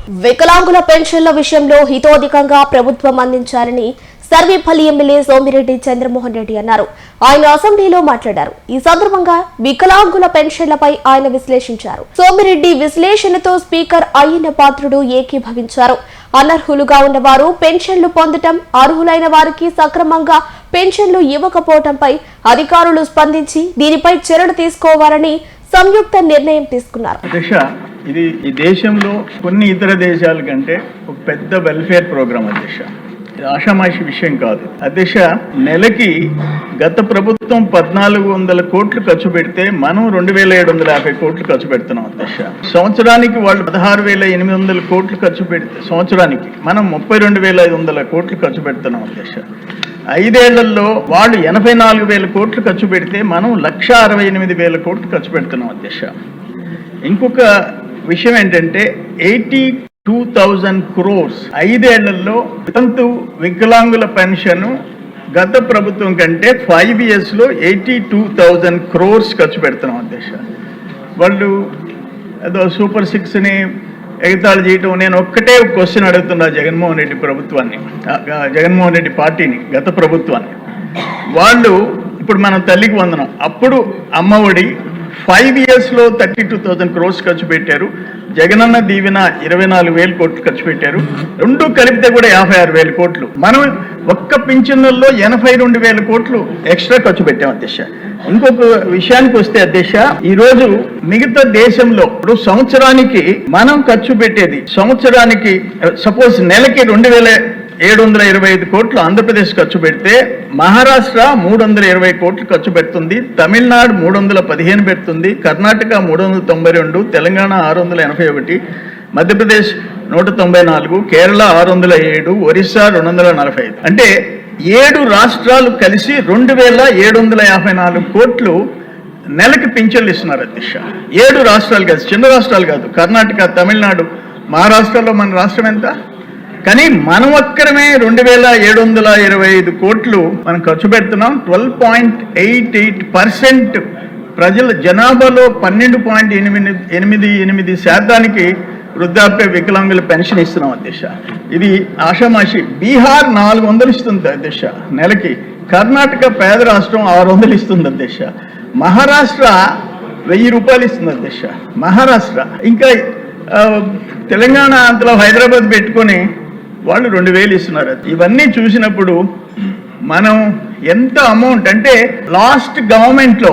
వికలాంగుల పెన్షన్ల విషయంలో హితోధికంగా ప్రభుత్వం అందించాలని సర్వేపల్లి ఎమ్మెల్యే సోమిరెడ్డి చంద్రమోహన్ రెడ్డి అన్నారు. ఆయన అసెంబ్లీలో మాట్లాడారు. ఈ సందర్భంగా వికలాంగుల పెన్షన్లపై ఆయన విశ్లేషించారు. సోమిరెడ్డి విశ్లేషణతో స్పీకర్ అయ్యన్న పాత్రుడు ఏకీభవించారు. అనర్హులుగా ఉన్నవారు పెన్షన్లు పొందటం, అర్హులైన వారికి సక్రమంగా పెన్షన్లు ఇవ్వకపోవడంపై అధికారులు స్పందించి దీనిపై చర్యలు తీసుకోవాలని సంయుక్త నిర్ణయం తీసుకున్నారు. ఇది ఈ దేశంలో కొన్ని ఇతర దేశాల కంటే ఒక పెద్ద వెల్ఫేర్ ప్రోగ్రామ్ అధ్యక్ష. ఇది ఆషామాషి విషయం కాదు అధ్యక్ష. నెలకి గత ప్రభుత్వం 1400 కోట్లు ఖర్చు పెడితే మనం 2750 కోట్లు ఖర్చు పెడుతున్నాం అధ్యక్ష. సంవత్సరానికి వాళ్ళు 16,800 కోట్లు ఖర్చు పెడితే సంవత్సరానికి మనం 32,500 కోట్లు ఖర్చు పెడుతున్నాం అధ్యక్ష. 5 ఏళ్లలో వాళ్ళు 84,000 కోట్లు ఖర్చు పెడితే మనం 1,68,000 కోట్లు ఖర్చు పెడుతున్నాం అధ్యక్ష. ఇంకొక విషయం ఏంటంటే 82,000 crores 5 ఏళ్లలో వితంతు వికలాంగుల పెన్షన్ గత ప్రభుత్వం కంటే 5 years లో 82,000 crores ఖర్చు పెడుతున్నాం అధ్యక్ష. వాళ్ళు ఏదో సూపర్ 6ని ఎగతాళి చేయటం. నేను ఒక్కటే క్వశ్చన్ అడుగుతున్నా జగన్మోహన్ రెడ్డి ప్రభుత్వాన్ని, జగన్మోహన్ రెడ్డి పార్టీని, గత ప్రభుత్వాన్ని. వాళ్ళు ఇప్పుడు మనం తల్లికి వందనం, అప్పుడు అమ్మఒడి 5 years లో 32,000 crores ఖర్చు పెట్టారు. జగనన్న దీవెన 24,000 కోట్లు ఖర్చు పెట్టారు. రెండు కలిపితే కూడా 56,000 కోట్లు. మనం ఒక్క పింఛన్లలో 82,000 కోట్లు ఎక్స్ట్రా ఖర్చు పెట్టాం అధ్యక్ష. ఇంకొక విషయానికి వస్తే అధ్యక్ష, ఈ రోజు మిగతా దేశంలో ఇప్పుడు సంవత్సరానికి మనం ఖర్చు పెట్టేది, సంవత్సరానికి సపోజ్ నెలకి 2,725 కోట్లు ఆంధ్రప్రదేశ్ ఖర్చు పెడితే మహారాష్ట్ర 320 కోట్లు ఖర్చు పెడుతుంది, తమిళనాడు 315 పెడుతుంది, కర్ణాటక 392, తెలంగాణ 681, మధ్యప్రదేశ్ 194, కేరళ 607, ఒరిస్సా 245. అంటే 7 రాష్ట్రాలు కలిసి 2,754 కోట్లు నెలకి పింఛన్లు ఇస్తున్నారు అధ్యక్ష. 7 రాష్ట్రాలు కాదు, చిన్న రాష్ట్రాలు కాదు, కర్ణాటక, తమిళనాడు, మహారాష్ట్రలో మన రాష్ట్రం ఎంత? కానీ మనం ఒక్కరమే 2,725 కోట్లు మనం ఖర్చు పెడుతున్నాం. 12.88% ప్రజల జనాభాలో 12.88% వృద్ధాప్య వికలాంగుల పెన్షన్ ఇస్తున్నాం అధ్యక్ష. ఇది ఆషామాషి. బీహార్ 400 ఇస్తుంది అధ్యక్ష నెలకి, కర్ణాటక పేద రాష్ట్రం 600 ఇస్తుంది అధ్యక్ష, మహారాష్ట్ర 1,000 రూపాయలు ఇస్తుంది అధ్యక్ష. మహారాష్ట్ర ఇంకా తెలంగాణ అంతలో హైదరాబాద్ పెట్టుకొని వాళ్ళు 2,000 ఇస్తున్నారు. ఇవన్నీ చూసినప్పుడు మనం ఎంత అమౌంట్ అంటే లాస్ట్ గవర్నమెంట్లో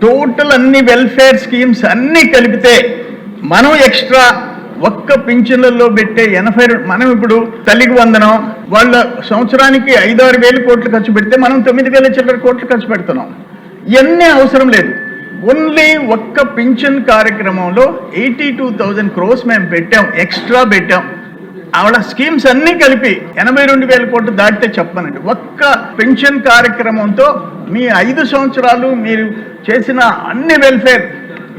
టోటల్ అన్ని వెల్ఫేర్ స్కీమ్స్ అన్నీ కలిపితే మనం ఎక్స్ట్రా ఒక్క పింఛన్లలో పెట్టే 80, మనం ఇప్పుడు తల్లికి వందనం వాళ్ళ సంవత్సరానికి 5-6 వేల కోట్లు ఖర్చు పెడితే మనం 9,000 చిల్లర కోట్లు ఖర్చు పెడుతున్నాం. ఇవన్నీ అవసరం లేదు. ఓన్లీ ఒక్క పింఛన్ కార్యక్రమంలో 82,000 crores మేము పెట్టాం, ఎక్స్ట్రా పెట్టాం. ఆవిడ స్కీమ్స్ అన్నీ కలిపి 82,000 కోట్లు దాటితే చెప్పనండి. ఒక్క పెన్షన్ కార్యక్రమంతో మీ 5 సంవత్సరాలు మీరు చేసిన అన్ని వెల్ఫేర్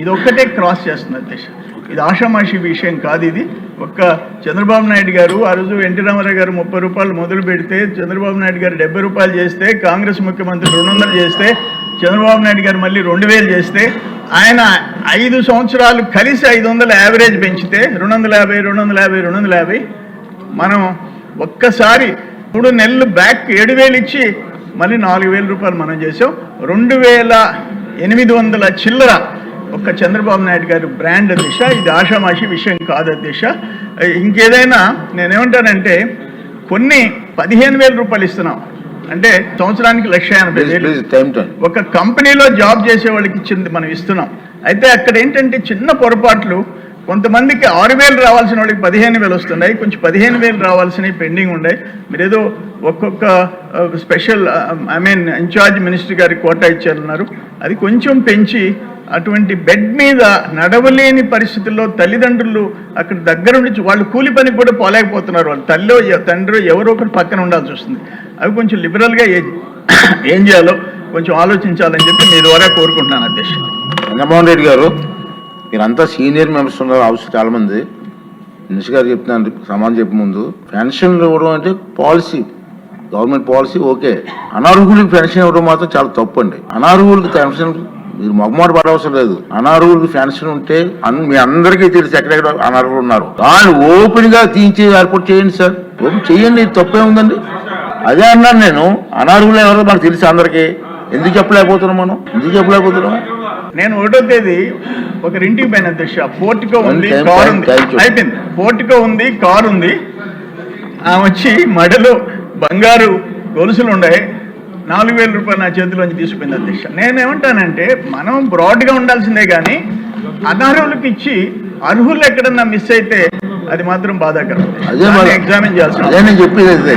ఇది ఒక్కటే క్రాస్ చేస్తుంది అధ్యక్ష. ఇది ఆషామాషి విషయం కాదు. ఇది ఒక్క చంద్రబాబు నాయుడు గారు ఆ రోజు ఎన్టీ రామారావు గారు 30 రూపాయలు మొదలు పెడితే, చంద్రబాబు నాయుడు గారు 70 రూపాయలు చేస్తే, కాంగ్రెస్ ముఖ్యమంత్రి 200 చేస్తే, చంద్రబాబు నాయుడు గారు మళ్ళీ 2,000 చేస్తే, ఆయన 5 సంవత్సరాలు కలిసి 500 యావరేజ్ పెంచితే 250 మనం ఒక్కసారి 3 నెలలు బ్యాక్ 7,000 ఇచ్చి మళ్ళీ 4,000 రూపాయలు మనం చేసాం. 2,800 చిల్లర ఒక్క చంద్రబాబు నాయుడు గారు బ్రాండ్ అధ్యక్ష. ఇది ఆషామాషి విషయం కాదు అధ్యక్ష. ఇంకేదైనా నేనేమంటానంటే కొన్ని 15,000 రూపాయలు ఇస్తున్నాం అంటే సంవత్సరానికి 1,80,000 ఒక కంపెనీలో జాబ్ చేసే వాళ్ళకి ఇచ్చింది మనం ఇస్తున్నాం. అయితే అక్కడ ఏంటంటే చిన్న పొరపాట్లు, కొంతమందికి 6,000 రావాల్సిన వాళ్ళకి 15,000 వస్తున్నాయి, కొంచెం 15,000 రావాల్సినవి పెండింగ్ ఉన్నాయి. మీరు ఏదో ఒక్కొక్క స్పెషల్ ఇన్ఛార్జ్ మినిస్టర్ గారికి కోటా ఇచ్చారన్నారు, అది కొంచెం పెంచి అటువంటి బెడ్ మీద నడవలేని పరిస్థితుల్లో తల్లిదండ్రులు అక్కడ దగ్గర ఉండి వాళ్ళు కూలి పనికి కూడా పోలేకపోతున్నారు. వాళ్ళు తల్లి తండ్రి ఎవరో ఒకటి పక్కన ఉండాల్సి వస్తుంది. అవి కొంచెం లిబరల్గా ఏం చేయాలో కొంచెం ఆలోచించాలని చెప్పి మీ ద్వారా కోరుకుంటున్నాను అధ్యక్ష. జగన్మోహన్ రెడ్డి గారు, మీరంతా సీనియర్ మెంబర్స్ ఉన్నారు, అవసరం చాలామంది. మినిస్టర్ గారు చెప్తున్నాను సమాధానం చెప్పే ముందు, పెన్షన్లు ఇవ్వడం అంటే పాలసీ, గవర్నమెంట్ పాలసీ ఓకే. అనర్హులకు పెన్షన్ ఇవ్వడం మాత్రం చాలా తప్పు అండి. అనర్హులకు పెన్షన్ మీరు మొగమాట పడవసరం లేదు. అనార్హులకు పెన్షన్ ఉంటే మీ అందరికీ తెలుసు ఎక్కడెక్కడ అనార్హులు ఉన్నారు. వాళ్ళు ఓపెన్ గా తీయించి ఏర్పాటు చేయండి సార్, ఓపెన్ చేయండి, తప్పే ఉందండి. అదే అన్నాను నేను. అనార్హులు ఎవరో మనకు తెలుసు అందరికీ. ఎందుకు చెప్పలేకపోతున్నాం? నేను 1వ తేదీ ఒకరింటికి పోయిన అధ్యక్ష. పోర్టికో ఉంది, కార్ ఉంది, అయిపోయింది. పోర్టికో ఉంది, కార్ ఉంది. ఆమె వచ్చి మడలో బంగారు గొలుసులు ఉన్నాయి, 4,000 రూపాయలు నా చేతిలోంచి తీసుకుపోయింది అధ్యక్ష. నేనేమంటానంటే మనం బ్రాడ్గా ఉండాల్సిందే కానీ అనర్హులకు ఇచ్చి అర్హులు ఎక్కడన్నా మిస్ అయితే అది మాత్రం బాధాకరం. అదే ఎగ్జామిన్ చేయాల్సింది. అదే నేను చెప్పేది.